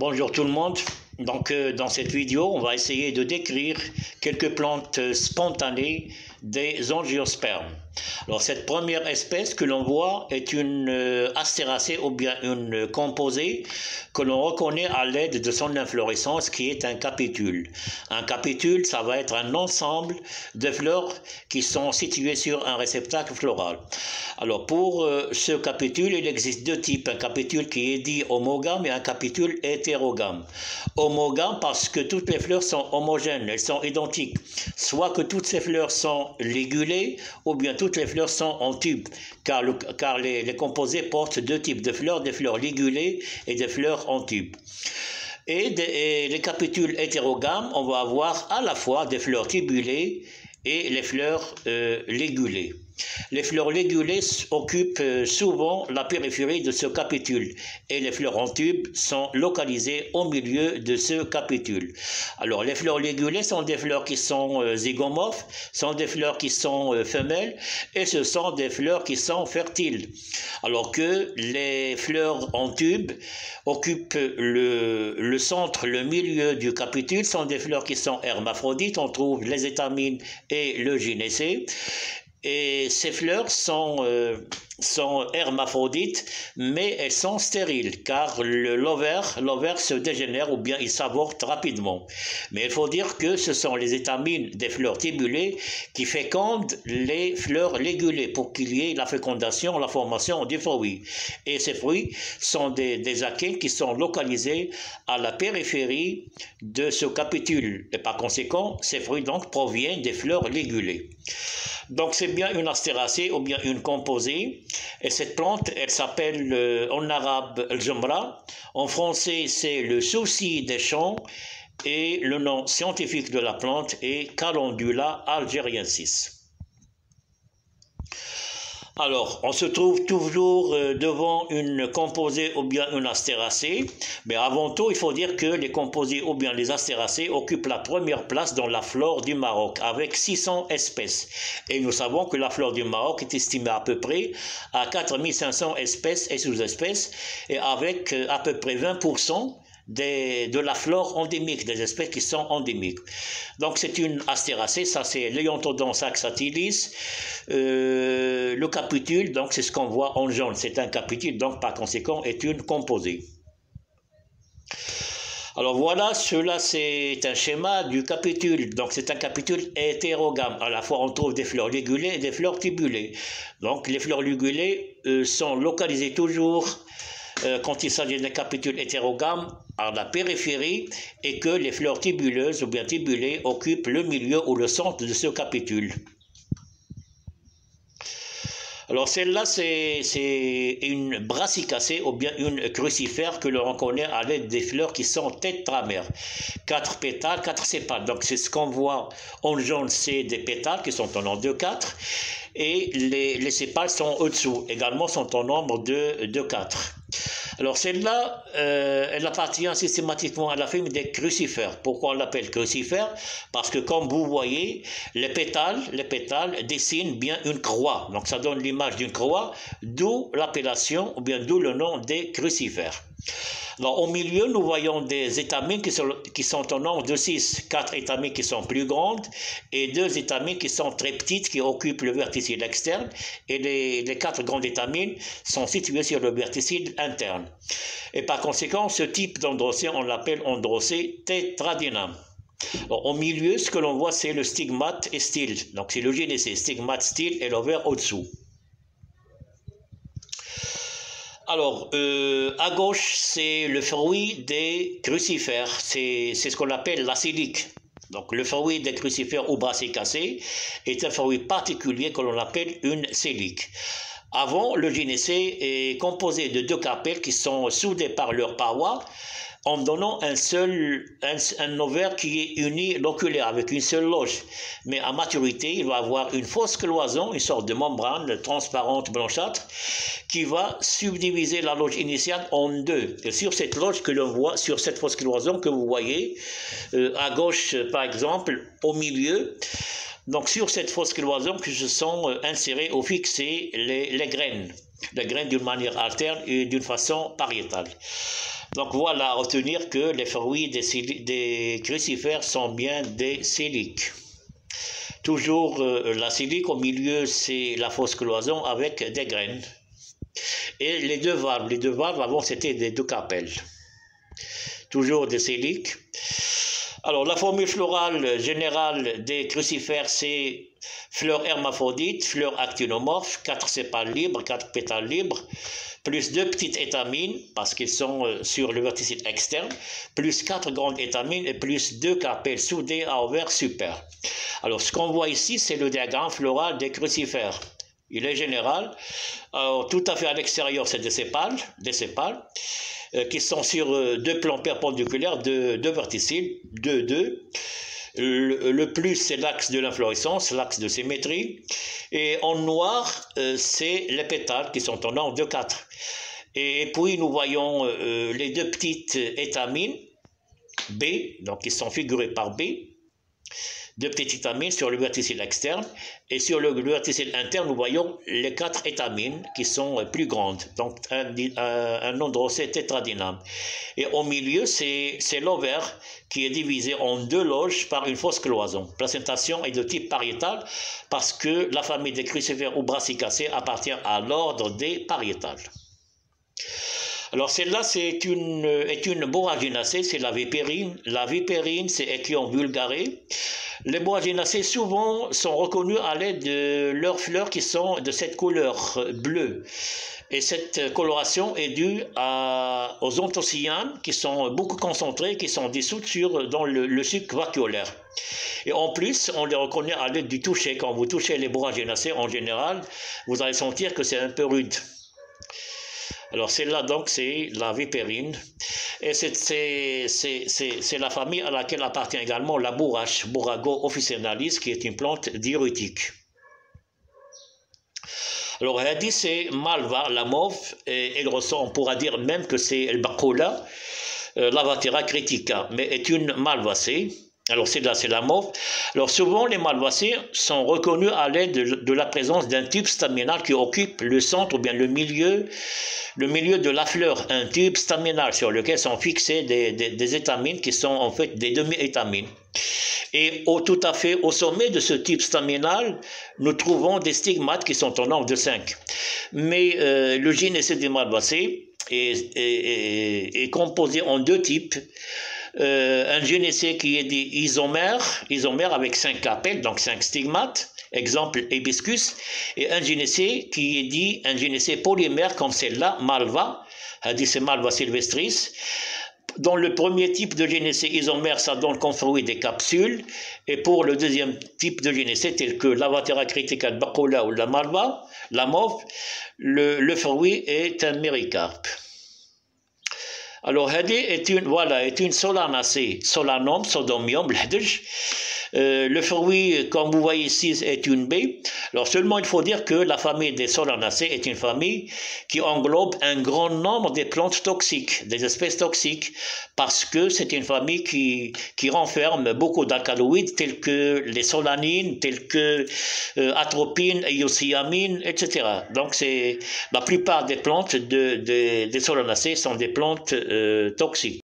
Bonjour tout le monde. Dans cette vidéo, on va essayer de décrire quelques plantes spontanées des angiospermes. Alors, cette première espèce que l'on voit est une astéracée ou bien une composée que l'on reconnaît à l'aide de son inflorescence qui est un capitule. Un capitule, ça va être un ensemble de fleurs qui sont situées sur un réceptacle floral. Alors, pour ce capitule, il existe deux types. Un capitule qui est dit homogame et un capitule hétérogame. Homogame parce que toutes les fleurs sont homogènes, elles sont identiques. Soit que toutes ces fleurs sont ligulées ou bien toutes les fleurs sont en tube, car les composés portent deux types de fleurs, des fleurs ligulées et des fleurs en tube. Et les capitules hétérogames, on va avoir à la fois des fleurs tubulées et les fleurs ligulées. Les fleurs ligulées occupent souvent la périphérie de ce capitule et les fleurs en tube sont localisées au milieu de ce capitule. Alors les fleurs ligulées sont des fleurs qui sont zygomorphes, sont des fleurs qui sont femelles et ce sont des fleurs qui sont fertiles. Alors que les fleurs en tube occupent le centre, le milieu du capitule, sont des fleurs qui sont hermaphrodites, on trouve les étamines et le gynécée. Et ces fleurs sont hermaphrodites, mais elles sont stériles, car l'ovaire se dégénère ou bien il s'avorte rapidement. Mais il faut dire que ce sont les étamines des fleurs tubulées qui fécondent les fleurs ligulées pour qu'il y ait la fécondation, la formation des fruits. Et ces fruits sont des akènes qui sont localisés à la périphérie de ce capitule. Et par conséquent, ces fruits donc proviennent des fleurs ligulées. Donc c'est bien une astéracée ou bien une composée. Et cette plante, elle s'appelle en arabe al-jumra. En français, c'est le souci des champs. Et le nom scientifique de la plante est Calendula algeriensis. Alors, on se trouve toujours devant une composée ou bien une astéracée, mais avant tout, il faut dire que les composés ou bien les astéracées occupent la première place dans la flore du Maroc, avec 600 espèces. Et nous savons que la flore du Maroc est estimée à peu près à 4500 espèces et sous-espèces, et avec à peu près 20% de la flore endémique, des espèces qui sont endémiques. Donc c'est une astéracée, ça c'est Leontodon saxatilis. Le capitule, donc c'est ce qu'on voit en jaune, c'est un capitule, donc par conséquent est une composée. Alors voilà, cela c'est un schéma du capitule, donc c'est un capitule hétérogame, à la fois on trouve des fleurs ligulées et des fleurs tubulées. Donc les fleurs ligulées sont localisées toujours quand il s'agit d'un capitule hétérogame à la périphérie et que les fleurs tubuleuses ou bien tubulées occupent le milieu ou le centre de ce capitule. Alors celle-là, c'est une brassicacée ou bien une crucifère que l'on reconnaît à l'aide des fleurs qui sont tétramères. 4 pétales, 4 sépales. Donc c'est ce qu'on voit en jaune, c'est des pétales qui sont en nombre de 4. Et les sépales sont au-dessous, également sont en nombre de 4. Alors celle-là, elle appartient systématiquement à la famille des crucifères. Pourquoi on l'appelle crucifère? Parce que comme vous voyez, les pétales dessinent bien une croix. Donc ça donne l'image d'une croix, d'où l'appellation, ou bien d'où le nom des crucifères. Alors, au milieu, nous voyons des étamines qui sont au nombre de 6. 4 étamines qui sont plus grandes et 2 étamines qui sont très petites qui occupent le verticille externe. Et les 4 grandes étamines sont situées sur le verticille interne. Et par conséquent, ce type d'androcée, on l'appelle androcée tétradinam. Alors, au milieu, ce que l'on voit, c'est le stigmate et style. Donc, c'est le gynécée, stigmate, style et l'ovaire au-dessous. Alors, à gauche, c'est le fruit des crucifères, c'est ce qu'on appelle l'acélique. Donc, le fruit des crucifères ou brassicacées est un fruit particulier que l'on appelle une célique. Avant, le gynécée est composé de 2 carpelles qui sont soudées par leurs parois, en donnant un ovaire qui est uni loculaire avec une seule loge. Mais à maturité, il va avoir une fausse cloison, une sorte de membrane transparente blanchâtre, qui va subdiviser la loge initiale en 2. Et sur cette loge que l'on voit, sur cette fausse cloison que vous voyez, à gauche par exemple, au milieu, Donc sur cette fausse cloison que se sont insérées ou fixées les graines d'une manière alterne et d'une façon pariétale. Donc voilà à retenir que les fruits des crucifères sont bien des siliques. Toujours la silique au milieu, c'est la fausse cloison avec des graines. Et les deux valves avant c'était des deux capelles. Toujours des siliques. Alors la formule florale générale des crucifères, c'est fleurs hermaphrodites, fleurs actinomorphes, 4 sépales libres, 4 pétales libres, plus 2 petites étamines, parce qu'ils sont sur le verticille externe, plus 4 grandes étamines et plus 2 capelles soudées à ovaire super. Alors ce qu'on voit ici, c'est le diagramme floral des crucifères. Il est général. Alors, tout à fait à l'extérieur, c'est des sépales qui sont sur deux plans perpendiculaires, deux verticiles, 2. Le plus, c'est l'axe de l'inflorescence, l'axe de symétrie. Et en noir, c'est les pétales qui sont en nombre de 4. Et puis, nous voyons les deux petites étamines, B, donc qui sont figurées par B. Deux petites étamines sur le verticille externe, et sur le verticille interne, nous voyons les 4 étamines qui sont plus grandes, donc un androcée tétradyname. Et au milieu, c'est l'ovaire qui est divisé en 2 loges par une fausse cloison. Placentation est de type pariétal parce que la famille des crucifères ou brassicacées appartient à l'ordre des pariétales. Alors celle-là est une borraginacée, c'est la vipérine. La vipérine, c'est Echion vulgare. Les borraginacées souvent sont reconnues à l'aide de leurs fleurs qui sont de cette couleur bleue. Et cette coloration est due aux anthocyanes qui sont beaucoup concentrés, qui sont dissoutes dans le sucre vacuolaire. Et en plus, on les reconnaît à l'aide du toucher. Quand vous touchez les borraginacées, en général, vous allez sentir que c'est un peu rude. Alors celle-là donc c'est la vipérine et c'est la famille à laquelle appartient également la bourrache, Bourrago officinalis, qui est une plante diurétique. Alors Hadi c'est Malva, la mauve, et elle ressemble, on pourra dire même que c'est el Bacola, Lavatera critica, mais est une malvacée. Alors celle-là c'est la mauve. Alors souvent les malvacées sont reconnues à l'aide de la présence d'un tube staminal qui occupe le centre ou bien le milieu de la fleur, un tube staminal sur lequel sont fixées des étamines qui sont en fait des demi-étamines. Et tout à fait au sommet de ce tube staminal, nous trouvons des stigmates qui sont en nombre de 5. Mais le gynécée des malvacées est composé en 2 types. Un gynécée qui est dit isomère avec 5 capelles, donc 5 stigmates, exemple hibiscus, et un gynécée qui est dit un gynécée polymère comme celle-là, Malva, c'est Malva sylvestris. Dans le premier type de gynécée isomère, ça donne comme fruit des capsules, et pour le deuxième type de gynécée, tel que l'Avatera critica de Bacola ou la Malva, la mauve, le fruit est un méricarpe. Alors, Hadi est une solanacée, Solanum, Sodomium, le fruit, comme vous voyez ici, est une baie. Alors seulement, il faut dire que la famille des solanacées est une famille qui englobe un grand nombre de plantes toxiques, des espèces toxiques, parce que c'est une famille qui renferme beaucoup d'alcaloïdes tels que les solanines, tels que atropines, iocyanamines, etc. Donc la plupart des plantes des solanacées sont des plantes toxiques.